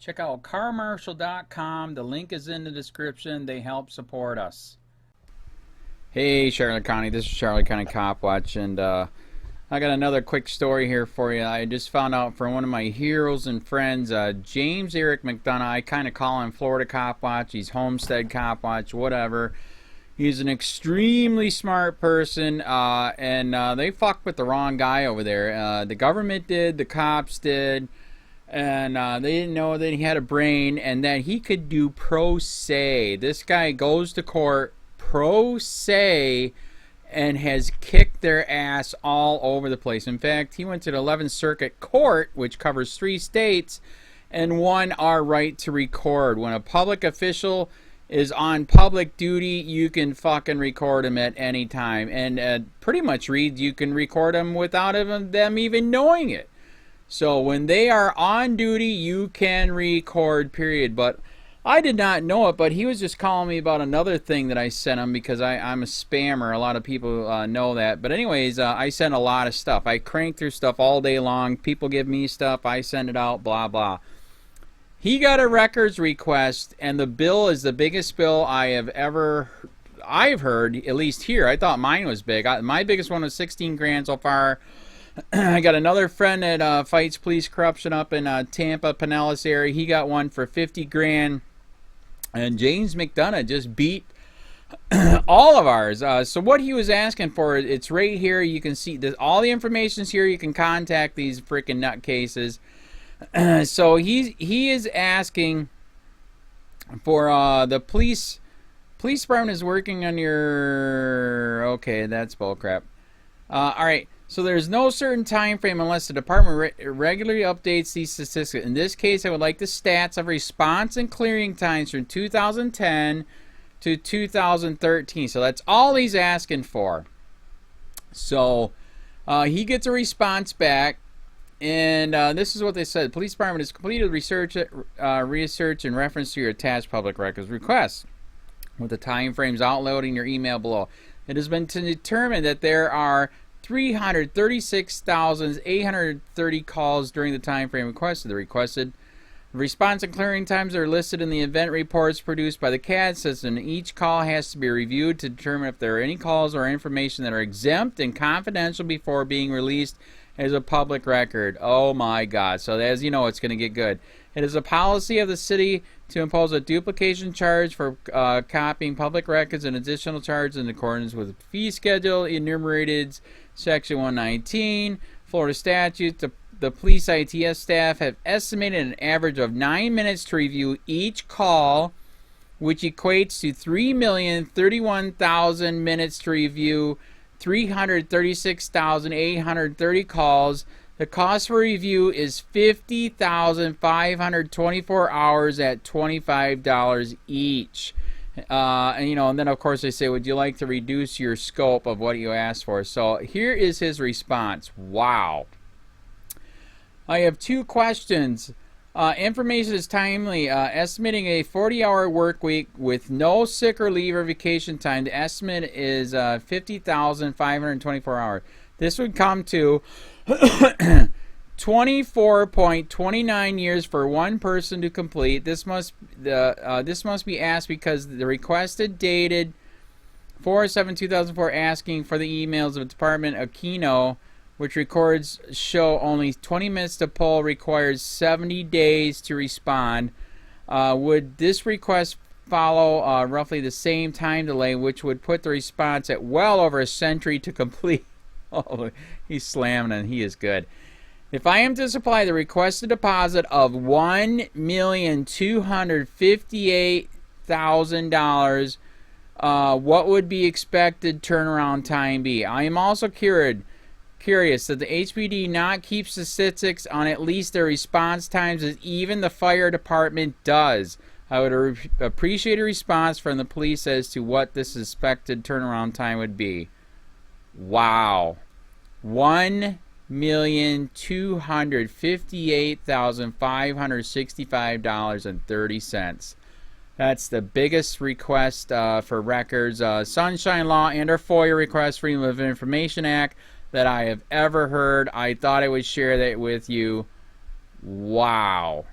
Check out carmarshal.com. The link is in the description. They help support us. Hey, Charlotte County. This is Charlotte County Cop Watch, and I got another quick story here for you. I just found out from one of my heroes and friends, James Eric McDonough. I kind of call him Florida Cop Watch. He's Homestead Cop Watch, whatever. He's an extremely smart person, and they fucked with the wrong guy over there. The government did, the cops did, and they didn't know that he had a brain and that he could do pro se. This guy goes to court pro se and has kicked their ass all over the place. In fact, he went to the 11th Circuit Court, which covers 3 states, and won our right to record. When a public official is on public duty, you can fucking record him at any time. And pretty much reads you can record them without them even knowing it. So when they are on duty, you can record, period. But I did not know it, but he was just calling me about another thing that I sent him because I'm a spammer. A lot of people know that. But anyways, I send a lot of stuff. I crank through stuff all day long. People give me stuff. I send it out, blah, blah. He got a records request, and the bill is the biggest bill I've heard, at least here. I thought mine was big. My biggest one was 16 grand so far. I got another friend that fights police corruption up in Tampa, Pinellas area. He got one for 50 grand. And James McDonough just beat all of ours. So what he was asking for, it's right here. You can see this, all the information's here. You can contact these freaking nutcases. So he is asking for the police department is working on your... Okay, that's bullcrap. All right. So there's no certain time frame unless the department regularly updates these statistics. In this case, I would like the stats of response and clearing times from 2010 to 2013. So that's all he's asking for. So he gets a response back, and this is what they said. Police department has completed research in reference to your attached public records request, with the time frames outloading your email below. It has been determined that there are 336,830 calls during the time frame requested. The requested response and clearing times are listed in the event reports produced by the CAD system. Each call has to be reviewed to determine if there are any calls or information that are exempt and confidential before being released as a public record. Oh my God. So as you know, it's going to get good. It is a policy of the city to impose a duplication charge for copying public records and additional charge in accordance with fee schedule enumerated Section 119, Florida statute. The police ITS staff have estimated an average of 9 minutes to review each call, which equates to 3,031,000 minutes to review 336,830 calls. The cost for review is $50,524 hours at $25 each. And then of course they say, would you like to reduce your scope of what you asked for? So here is his response. Wow. I have 2 questions. Information is timely. Estimating a 40-hour work week with no sick or leave or vacation time. The estimate is 50,524 hours. This would come to 24.29 years for one person to complete. This must be asked because the requested dated 4/7/2004 asking for the emails of the Department of Keno, which records show only 20 minutes to poll, requires 70 days to respond. Would this request follow roughly the same time delay, which would put the response at well over a century to complete? Oh, he's slamming and he is good. If I am to supply the requested deposit of $1,258,000, what would be expected turnaround time be? I am also curious that the HPD not keep statistics on at least their response times as even the fire department does. I would appreciate a response from the police as to what this expected turnaround time would be. Wow. $1,258,565.30. That's the biggest request for records, Sunshine Law, and our FOIA request, Freedom of Information Act, that I have ever heard. I thought I would share that with you. Wow.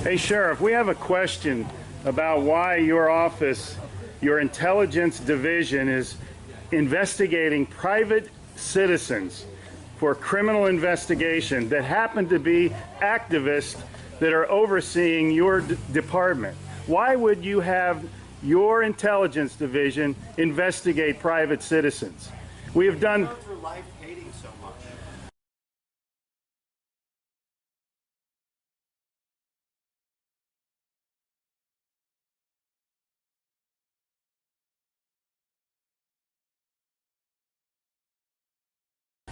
Hey, Sheriff, we have a question about why your office, your intelligence division, is investigating private citizens for criminal investigation that happen to be activists that are overseeing your department. Why would you have your intelligence division investigate private citizens? We have done... for life hating so much.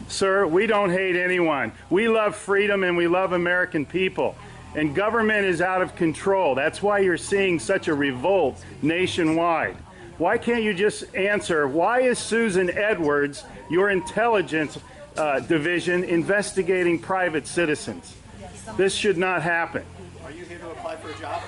Sir, we don't hate anyone. We love freedom and we love American people. And government is out of control. That's why you're seeing such a revolt nationwide. Why can't you just answer, why is Susan Edwards, your intelligence division, investigating private citizens? This should not happen. Are you here to apply for a job?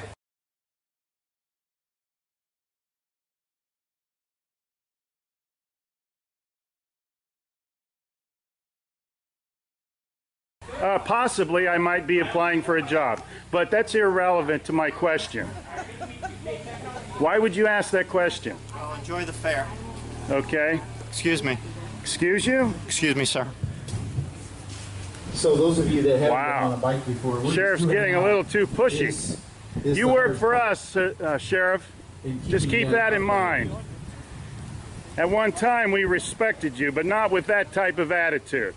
Possibly I might be applying for a job, but that's irrelevant to my question. Why would you ask that question? Well, enjoy the fair. Okay. Excuse me. Excuse you? Excuse me, sir. So those of you that haven't Wow. been on a bike before, Sheriff's getting a little too pushy. You work for us, Sheriff. Just keep that in mind. At one time we respected you, but not with that type of attitude.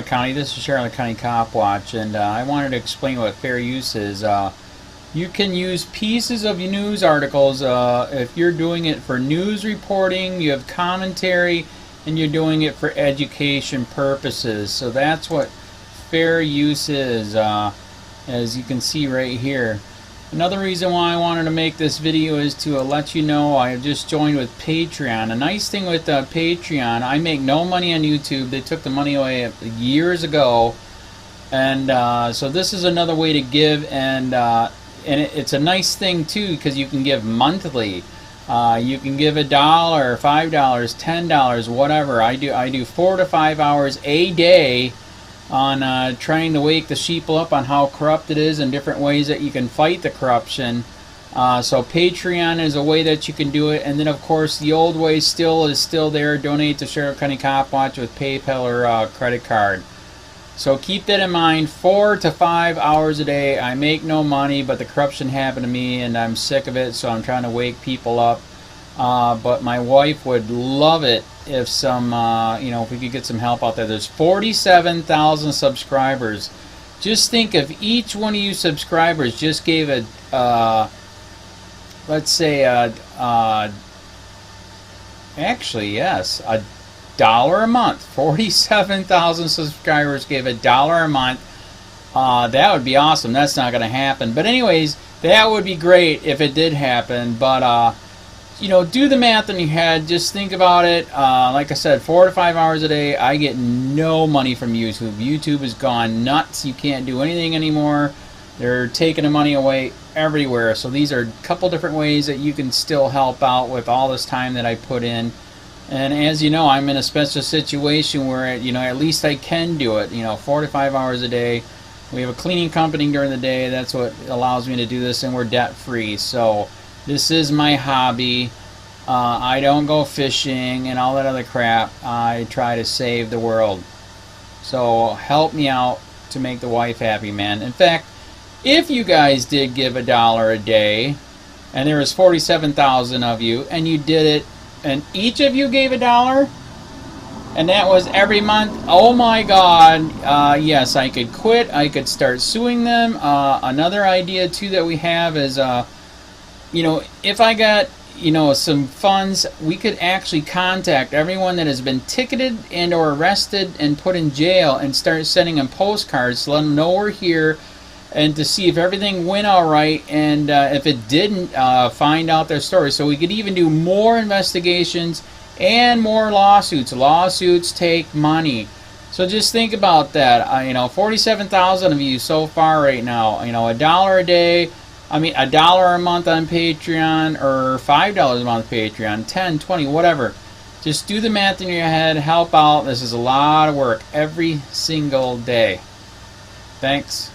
County, this is Charlotte County Cop Watch, and I wanted to explain what fair use is. You can use pieces of your news articles if you're doing it for news reporting, you have commentary, and you're doing it for education purposes. So that's what fair use is, as you can see right here. Another reason why I wanted to make this video is to let you know I have just joined with Patreon. A nice thing with Patreon, I make no money on YouTube. They took the money away years ago, and so this is another way to give, and it's a nice thing too because you can give monthly. You can give $1, $5, $10, whatever. I do 4 to 5 hours a day on trying to wake the sheep up on how corrupt it is and different ways that you can fight the corruption. So Patreon is a way that you can do it, and then of course the old way is still there. Donate to Sheriff County Cop Watch with PayPal or credit card. So keep that in mind. 4 to 5 hours a day. I make no money, but the corruption happened to me and I'm sick of it, so I'm trying to wake people up. But my wife would love it if if we could get some help out there. There's 47,000 subscribers. Just think if each one of you subscribers just gave a let's say, actually, yes, $1 a month. 47,000 subscribers gave $1 a month. That would be awesome. That's not going to happen. But anyways, that would be great if it did happen. But, you know, do the math in your head. Just think about it. Like I said, 4 to 5 hours a day. I get no money from YouTube. YouTube has gone nuts. You can't do anything anymore. They're taking the money away everywhere. So these are a couple different ways that you can still help out with all this time that I put in. And as you know, I'm in a special situation where, you know, at least I can do it. You know, 4 to 5 hours a day. We have a cleaning company during the day. That's what allows me to do this, and we're debt free. So this is my hobby. I don't go fishing and all that other crap. I try to save the world. So help me out to make the wife happy, man. In fact, if you guys did give $1 a day, and there was 47,000 of you, and you did it, and each of you gave $1, and that was every month, oh my God, yes, I could quit. I could start suing them. Another idea, too, that we have is, you know, if I got, you know, some funds, we could actually contact everyone that has been ticketed and or arrested and put in jail and start sending them postcards to let them know we're here, and to see if everything went all right, and if it didn't, find out their story. So we could even do more investigations and more lawsuits. Lawsuits take money. So just think about that. You know, 47,000 of you so far right now. You know, $1 a day. I mean, $1 a month on Patreon, or $5 a month Patreon, 10, 20, whatever. Just do the math in your head. Help out. This is a lot of work every single day. Thanks.